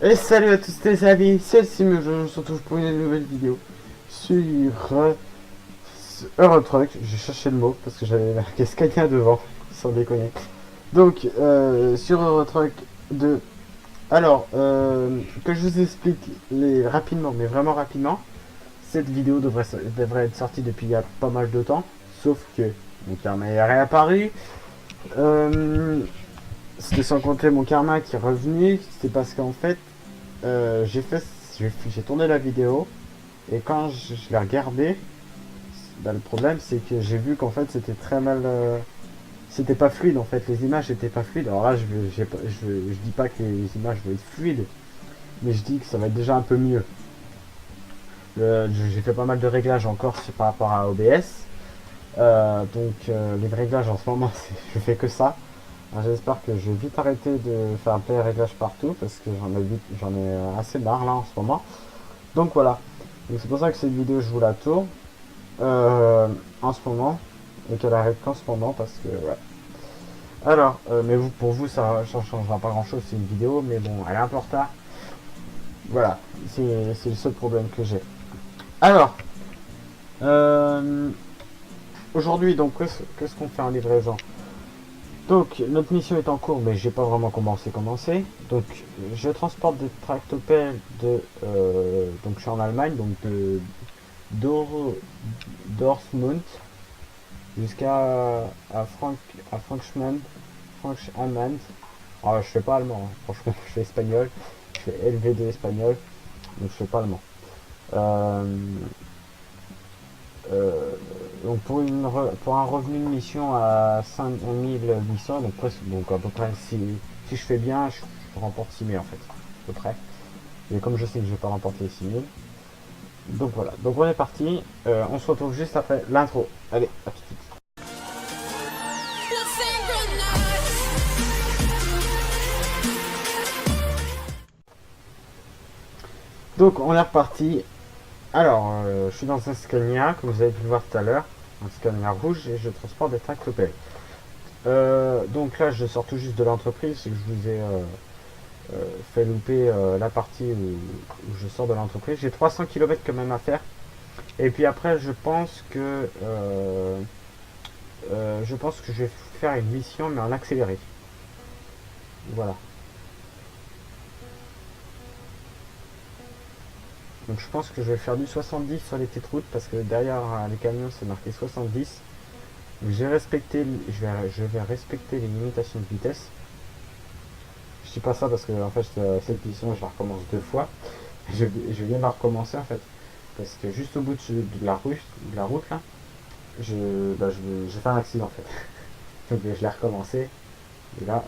Et salut à tous les amis, c'est Sim, je me retrouve pour une nouvelle vidéo sur Eurotruck. J'ai cherché le mot parce que j'avais marqué Scania devant, sans déconner. Donc, sur Eurotruck 2. Alors, que je vous explique rapidement, mais vraiment rapidement, cette vidéo devrait être sortie depuis il y a pas mal de temps, sauf que mon karma est réapparu. Euh, C'était sans compter mon karma qui est revenu, c'est parce qu'en fait, j'ai fait, j'ai tourné la vidéo et quand je l'ai regardé, bah, le problème c'est que j'ai vu qu'en fait c'était très mal, c'était pas fluide en fait, les images étaient pas fluides. Alors là, je dis pas que les images vont être fluides, mais je dis que ça va être déjà un peu mieux. J'ai fait pas mal de réglages encore par rapport à OBS, les réglages en ce moment, je fais que ça. J'espère que je vais vite arrêter de faire plein de réglages partout parce que j'en ai assez marre là en ce moment. Donc voilà. Donc c'est pour ça que cette vidéo je vous la tourne en ce moment et qu'elle arrête qu'en ce moment parce que ouais. Alors, mais pour vous ça ne changera pas grand chose, c'est une vidéo, mais bon, elle est un peu en retard. Voilà, c'est le seul problème que j'ai. Alors, euh, aujourd'hui donc qu'est-ce qu'on fait en livraison? Donc notre mission est en cours, mais j'ai pas vraiment commencé. Donc je transporte des tractopelles donc je suis en Allemagne, donc de Dor- Dortmund jusqu'à Frankfurt. Ah, je fais pas allemand, hein. Franchement, je fais espagnol. Je fais LV2 espagnol, donc je fais pas allemand. Euh, euh, donc pour un revenu de mission à 5800, donc presque, donc à peu près si je fais bien, je remporte 6000 en fait, à peu près. Et comme je sais que je vais pas remporter les 6000, donc voilà. Donc on est parti. On se retrouve juste après l'intro. Allez, à tout de suite. Donc on est reparti. Alors, je suis dans un Scania, comme vous avez pu le voir tout à l'heure, un Scania rouge, et je transporte des tractopelles. Donc là, je sors tout juste de l'entreprise, c'est que je vous ai fait louper la partie où je sors de l'entreprise. J'ai 300 km quand même à faire. Et puis après, je pense que je vais faire une mission, mais en accéléré. Voilà. Donc je pense que je vais faire du 70 sur les petites routes, parce que derrière les camions, c'est marqué 70. Je vais respecter les limitations de vitesse. Je dis pas ça parce que en fait cette mission je la recommence deux fois. Je viens de la recommencer en fait. Parce que juste au bout de la route là, j'ai fait un accident en fait. Donc je l'ai recommencé. Et là,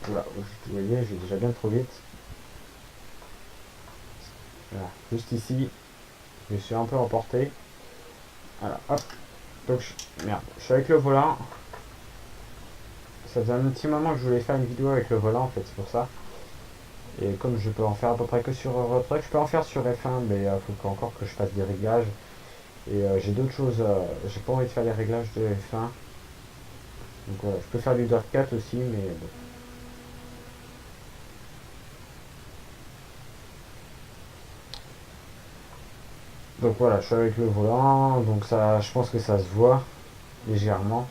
voilà, vous voyez, je vais déjà bien trop vite. Voilà. Juste ici, je suis un peu emporté. Voilà, hop. Donc merde, je suis avec le volant. Ça faisait un petit moment que je voulais faire une vidéo avec le volant en fait, c'est pour ça. Et comme je peux en faire à peu près que sur Eurotruck, je peux en faire sur F1, mais il faut encore que je fasse des réglages. Et j'ai d'autres choses, j'ai pas envie de faire les réglages de F1. Donc voilà, je peux faire du Dirt 4 aussi, mais bon. Donc voilà, je suis avec le volant, donc ça, je pense que ça se voit légèrement,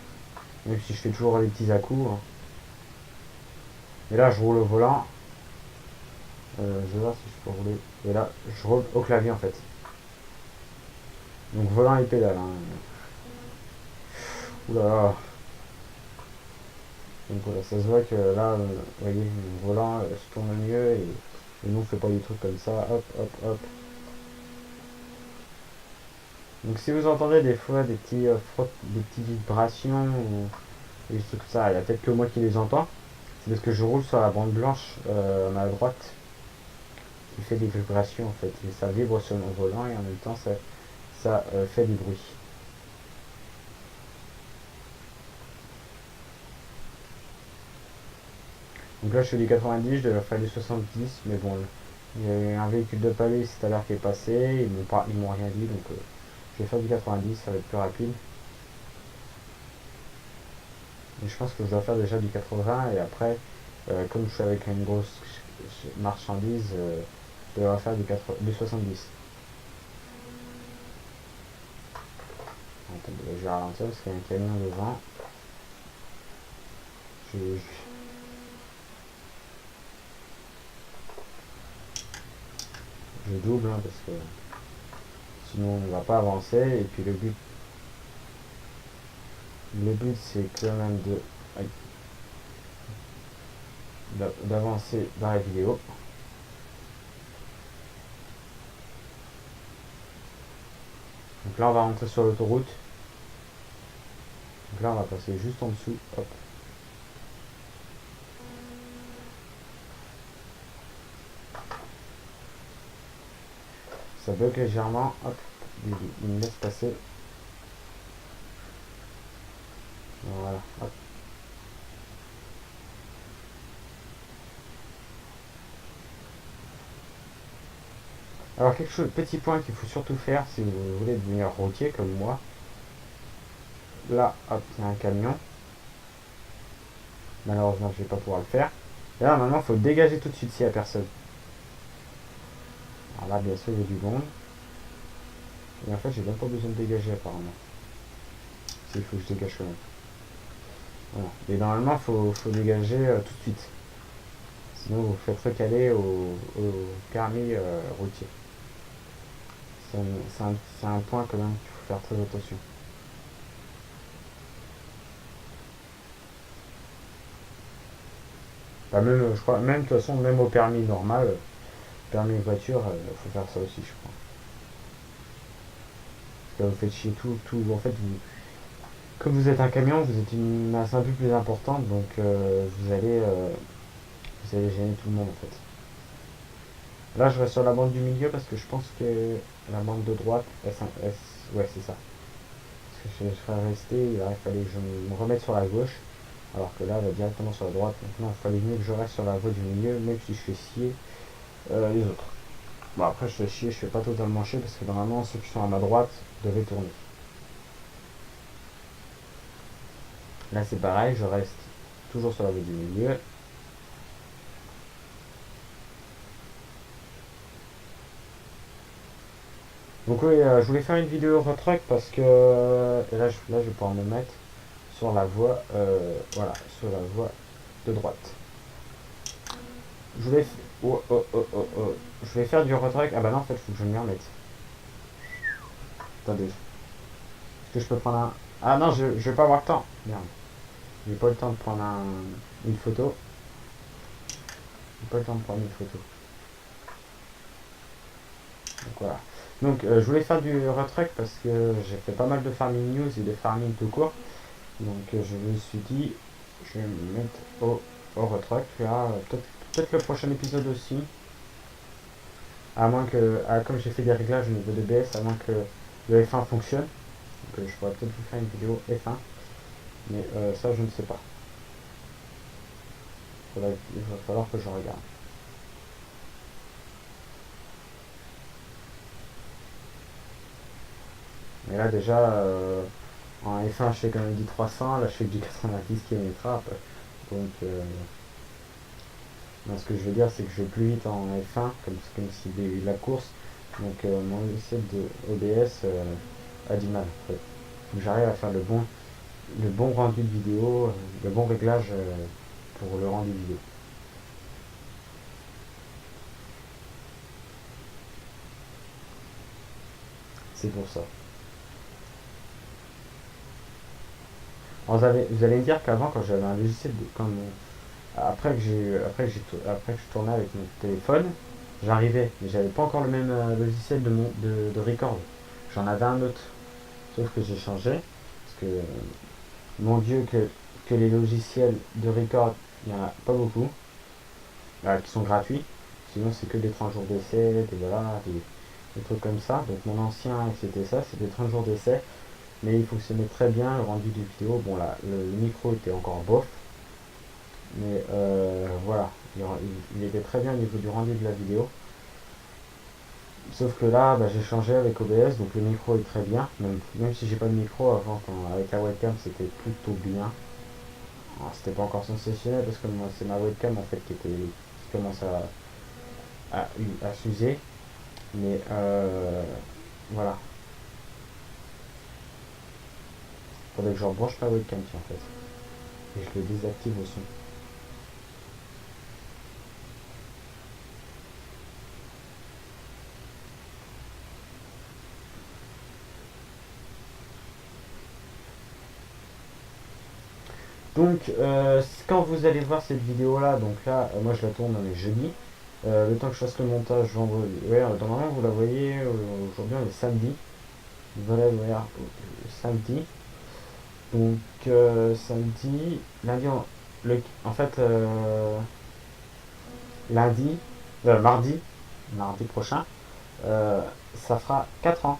même si je fais toujours les petits à-coups, hein. Et là, je roule au volant, je vais voir si je peux rouler. Et là, je roule au clavier en fait. Donc volant et pédale, hein. Oula. Donc voilà, ça se voit que là, vous voyez, le volant se tourne mieux et nous on fait pas des trucs comme ça, hop, hop, hop. Donc si vous entendez des fois des petites vibrations ou des trucs comme ça, il y a peut-être que moi qui les entends. C'est parce que je roule sur la bande blanche à ma droite qui fait des vibrations en fait. Et ça vibre sur mon volant et en même temps ça fait du bruit. Donc là je fais du 90, je devais faire du 70, mais bon, il y a eu un véhicule de palais tout à l'heure qui est passé, ils m'ont rien dit, donc je vais faire du 90, ça va être plus rapide. Et je pense que je dois faire déjà du 80 et après, comme je suis avec une grosse marchandises, je devrais faire du 70. Attendez, je vais ralentir parce qu'il y a un camion devant. Je, je, je double hein, parce que sinon on ne va pas avancer. Et puis le but c'est quand même d'avancer dans la vidéo. Donc là on va rentrer sur l'autoroute. Donc là on va passer juste en dessous. Hop. Ça bug légèrement. Hop. Il me laisse passer. Voilà. Hop. Alors quelque chose, petit point qu'il faut surtout faire si vous voulez devenir routier comme moi. Là, hop, il y a un camion. Malheureusement, je vais pas pouvoir le faire. Et là, maintenant, il faut dégager tout de suite s'il n'y a personne. Alors là, bien sûr, il y a du monde. Et en fait, j'ai même pas besoin de dégager apparemment. Il faut que je dégage quand même. Voilà. Et normalement, faut dégager tout de suite. Sinon, vous faites recaler au permis routier. C'est un point quand même qu'il faut faire très attention. Bah même, je crois, même de toute façon, même au permis normal, permis voiture, il faut faire ça aussi, je crois. Parce que là, vous faites chier en fait, comme vous êtes un camion, vous êtes une masse un peu plus importante, donc vous allez gêner tout le monde en fait. Là, je reste sur la bande du milieu parce que je pense que la bande de droite, ouais, c'est ça. Parce que je serais resté, il fallait que je me remette sur la gauche, alors que là, elle va directement sur la droite. Donc non, il fallait mieux que je reste sur la voie du milieu, même si je fais chier les autres. Bon, après, je fais chier, je fais pas totalement chier parce que normalement, ceux qui sont à ma droite devaient tourner. Là, c'est pareil, je reste toujours sur la voie du milieu. Donc oui, je voulais faire une vidéo retruck parce que et là, je vais pouvoir me mettre sur la voie, voilà, sur la voie de droite. Je voulais, je voulais faire du retruck. Ah bah non, en fait, il faut que je m'y remette. Attendez, est-ce que je peux prendre un... Ah non, je vais pas avoir le temps. Merde, j'ai pas le temps de prendre une photo. J'ai pas le temps de prendre une photo. Donc voilà. Donc je voulais faire du retruck parce que j'ai fait pas mal de farming news et de farming tout court. Donc je me suis dit, je vais me mettre au retruck. Là, peut-être le prochain épisode aussi. À moins que, comme j'ai fait des réglages au niveau de BS, à moins que le F1 fonctionne. Donc je pourrais peut-être vous faire une vidéo F1. Mais ça, je ne sais pas. Il va falloir que je regarde. Mais là déjà, en F1 je fais quand même du 300, là je fais du 90 km/h. Donc ce que je veux dire c'est que je vais plus vite en F1, comme si de la course. Donc mon logiciel de OBS a du mal en fait. Donc j'arrive à faire le bon rendu de vidéo, le bon réglage pour le rendu vidéo. C'est pour ça. Alors, vous allez me dire qu'avant quand j'avais un logiciel comme après que je tournais avec mon téléphone, j'arrivais, mais j'avais pas encore le même logiciel de record. J'en avais un autre, sauf que j'ai changé parce que mon Dieu que les logiciels de record, il n'y en a pas beaucoup qui sont gratuits. Sinon c'est que des 30 jours d'essai, des trucs comme ça. Donc mon ancien c'était ça, c'était 30 jours d'essai, mais il fonctionnait très bien le rendu des vidéos. Bon là le micro était encore bof. Mais voilà, il était très bien au niveau du rendu de la vidéo. Sauf que là, bah, j'ai changé avec OBS, donc le micro est très bien. Même si j'ai pas de micro, avant, avec la webcam, c'était plutôt bien. Alors, c'était pas encore sensationnel parce que moi, c'est ma webcam en fait qui commence à s'user. Mais voilà. Faudrait que je rebranche ma webcam en fait. Et je le désactive au son. Donc quand vous allez voir cette vidéo là, donc là moi je la tourne on est jeudi. Le temps que je fasse le montage vendredi. Ouais, normalement vous la voyez aujourd'hui on est samedi. Voilà, voilà, samedi. Donc samedi, lundi, en fait lundi, mardi prochain, euh, ça fera 4 ans.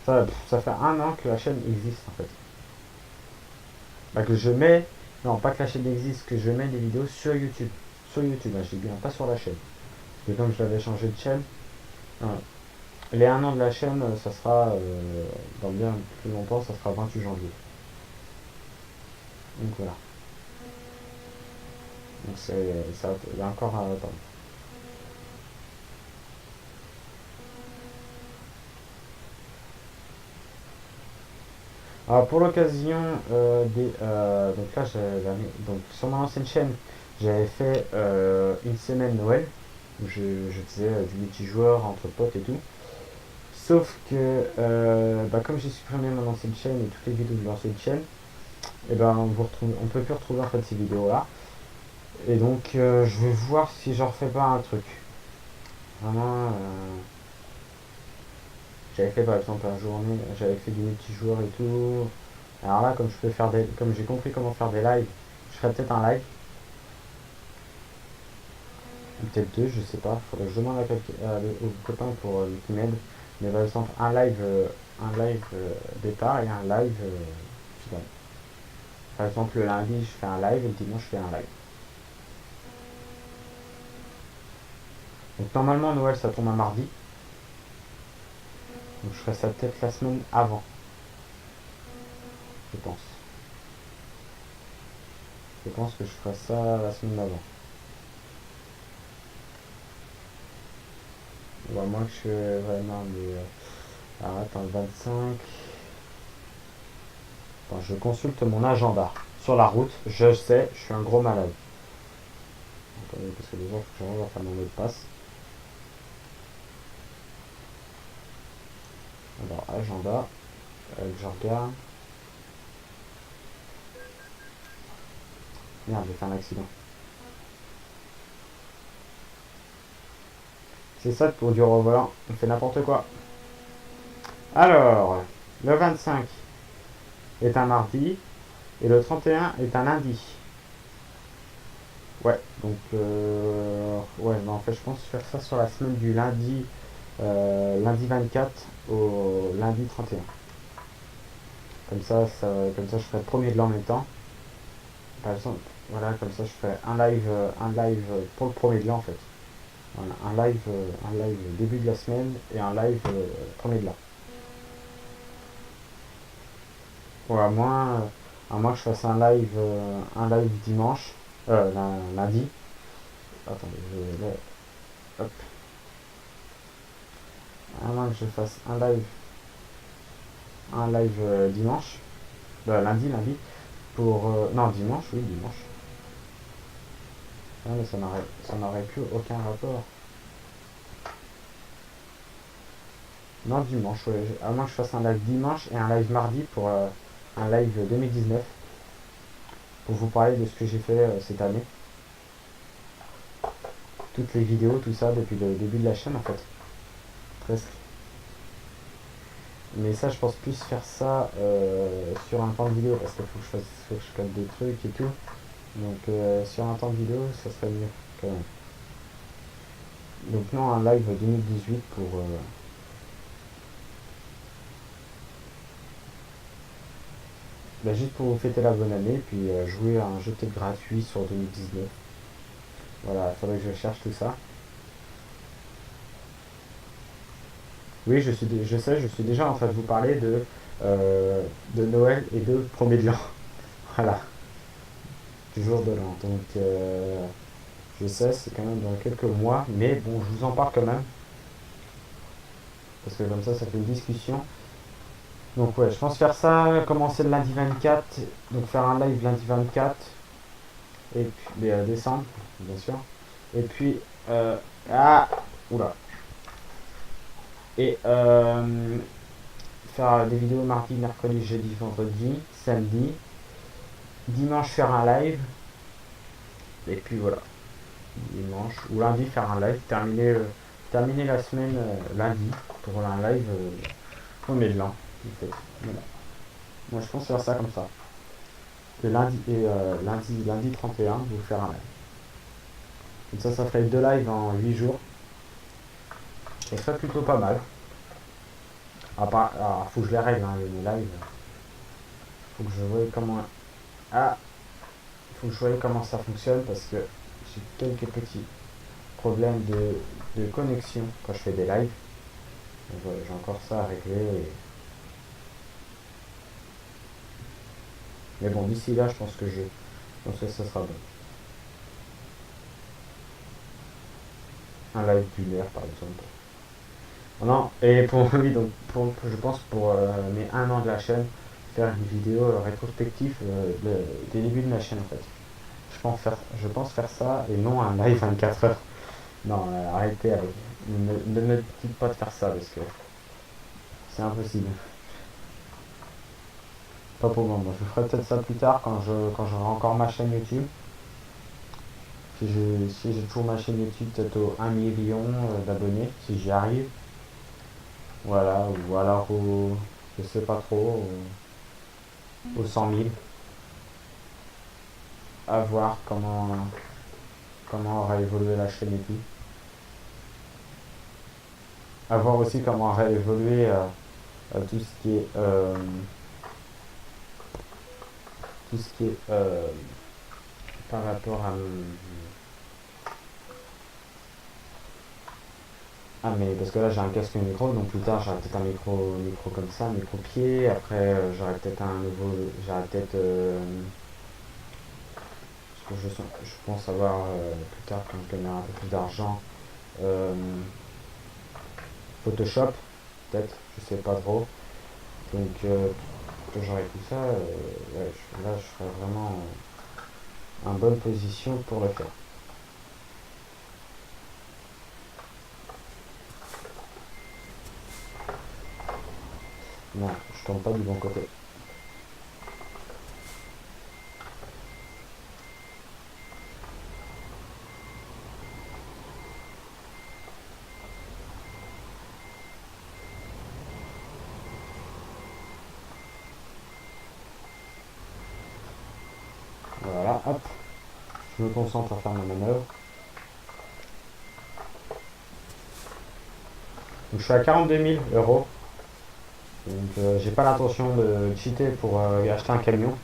Ça fait un an que la chaîne existe en fait. Bah, que je mets, non pas que la chaîne existe, que je mets des vidéos sur YouTube. Sur YouTube, hein, je dis bien, pas sur la chaîne. Parce que comme je l'avais changé de chaîne, hein, les un an de la chaîne, ça sera dans bien plus longtemps, ça sera 28 janvier. Donc voilà. Donc ça, il y a encore à attendre. Alors pour l'occasion donc là donc sur mon ancienne chaîne j'avais fait une semaine Noël où je faisais du multijoueur entre potes et tout. Sauf que comme j'ai supprimé mon ancienne chaîne et toutes les vidéos de l'ancienne chaîne, et ben on peut plus retrouver en fait ces vidéos là. Et donc je vais voir si j'en refais pas un truc. Vraiment j'avais fait par exemple la journée, j'avais fait du multijoueur et tout. Alors là, comme j'ai compris comment faire des lives, je ferai peut-être un live, ou peut-être deux, je sais pas. Faudrait que je demande aux copains pour qui m'aident. Mais par exemple, un live départ et un live final. Par exemple, le lundi, je fais un live et le dimanche, je fais un live. Donc normalement, Noël, ça tombe un mardi. Donc je ferai ça peut-être la semaine avant, je pense. Je pense que je ferai ça la semaine d'avant. Ou à moins que je... Ouais, non, mais... alors attends, le 25... Attends, je consulte mon agenda. Sur la route, je sais, je suis un gros malade. Attendez, parce que déjà, il faut que j'arrive à faire mon mot de passe. Alors, agenda, je regarde. Merde, j'ai fait un accident. C'est ça pour du au volant, on fait n'importe quoi. Alors, le 25 est un mardi et le 31 est un lundi. Ouais, donc, ouais, mais en fait, je pense faire ça sur la semaine du lundi 24 au lundi 31. Comme ça, je ferai le premier de l'an en même temps. Par exemple, voilà, comme ça, je ferai un live pour le premier de l'an en fait. Voilà, un live début de la semaine et un live premier de l'an. Ou à moins que je fasse un live dimanche, lundi. Attendez, hop. À moins que je fasse un live dimanche, lundi, pour non dimanche, oui dimanche. Ah, mais ça n'aurait plus aucun rapport. Non dimanche, ouais. À moins que je fasse un live dimanche et un live mardi pour un live 2019 pour vous parler de ce que j'ai fait cette année. Toutes les vidéos, tout ça depuis le début de la chaîne en fait. Presque. Mais ça, je pense plus faire ça sur un temps de vidéo parce qu'il faut que je code des trucs et tout. Donc sur un temps de vidéo, ça serait mieux quand même. Donc non, un live 2018 pour... juste pour vous fêter la bonne année, puis jouer à un jeu peut-être gratuit sur 2019. Voilà, il faudrait que je cherche tout ça. Oui, je sais, je suis déjà en train de vous parler de Noël et de premier de l'an. Voilà, du jour de l'an. Donc Je sais, c'est quand même dans quelques mois, mais bon, je vous en parle quand même. Parce que comme ça fait une discussion. Donc ouais, je pense faire ça, commencer le lundi 24, donc faire un live lundi 24, et puis décembre, bien sûr. Et puis, ah, oula. Et faire des vidéos mardi, mercredi, jeudi, vendredi, samedi. Dimanche faire un live. Et puis voilà. Dimanche ou lundi faire un live. Terminer la semaine lundi pour un live au Médelan. En fait. Voilà. Moi je pense faire ça comme ça. Et lundi 31, vous faire un live. Comme ça ferait 2 lives en 8 jours. Et ça serait plutôt pas mal. Alors, faut que je les règle, hein, les lives. Faut que je voie comment. Ah, faut que je voie comment ça fonctionne parce que j'ai quelques petits problèmes de connexion quand je fais des lives. Donc voilà, j'ai encore ça à régler. Mais bon, d'ici là, je pense que ça sera bon. Un live d'une heure, par exemple. Non, et pour oui, donc je pense pour mes 1 an de la chaîne, faire une vidéo rétrospective des débuts de ma chaîne en fait. Je pense faire ça et non un live 24 heures. Non, arrêtez avec. Ne me dites pas de faire ça parce que c'est impossible. Pas pour moi. Je ferai peut-être ça plus tard quand j'aurai encore ma chaîne YouTube. Si j'ai toujours ma chaîne YouTube, peut-être au 1 million d'abonnés, si j'y arrive. Voilà, ou alors je sais pas trop, aux 100 000. À voir comment aura évolué la chaîne YouTube. À voir aussi comment aura évolué tout ce qui est par rapport parce que là j'ai un casque et un micro, donc plus tard j'aurai peut-être un micro comme ça, un micro pied. Après j'aurai peut-être parce que je pense avoir plus tard quand je gagnerai un peu plus d'argent, euh, Photoshop peut-être, je sais pas trop. Donc que j'aurai tout ça, ouais, là je serai vraiment en bonne position pour le faire. Non, je tombe pas du bon côté. Voilà, hop, je me concentre à faire ma manœuvre. Donc je suis à 42 000 euros. Donc j'ai pas l'intention de cheater pour acheter un camion.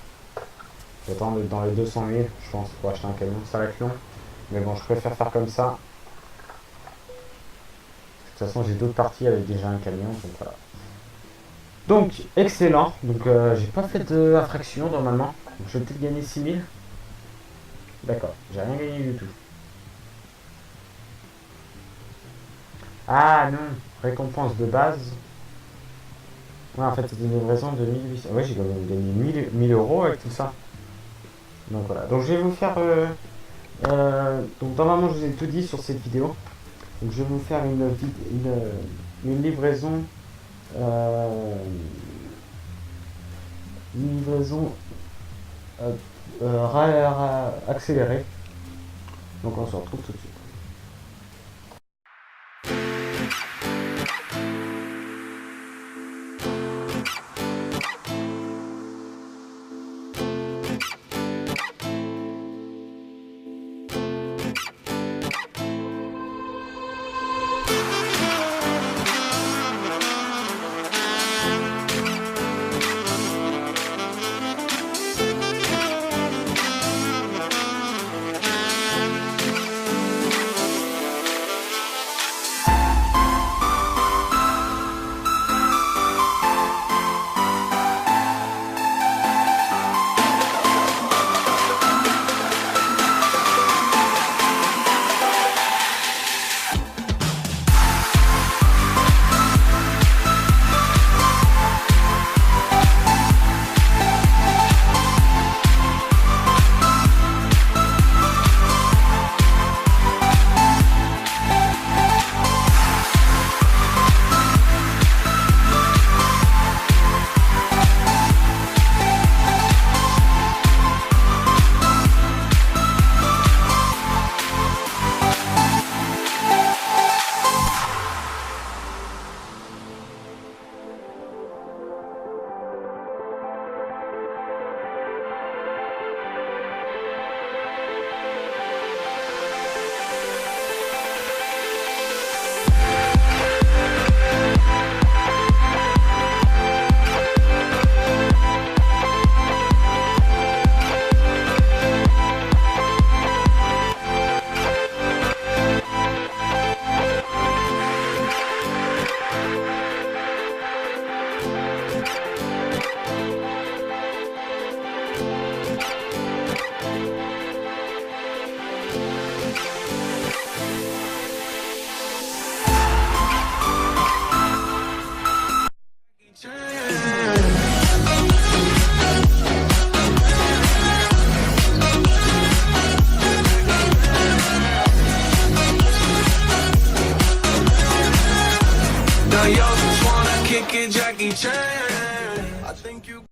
J'attends dans les 200 000, je pense, pour acheter un camion. Ça va être long. Mais bon, je préfère faire comme ça. De toute façon, j'ai d'autres parties avec déjà un camion. Donc voilà. Donc, excellent. Donc j'ai pas fait d'infraction normalement. Donc je vais peut-être gagner 6 000. D'accord, j'ai rien gagné du tout. Ah non, récompense de base. Ouais, en fait, c'était une livraison de 1800. Ouais, j'ai gagné 1000 euros avec tout ça. Donc voilà. Donc je vais vous faire. Donc normalement, je vous ai tout dit sur cette vidéo. Donc je vais vous faire une livraison. euh, une livraison euh, accélérée. Donc on se retrouve tout de suite. change.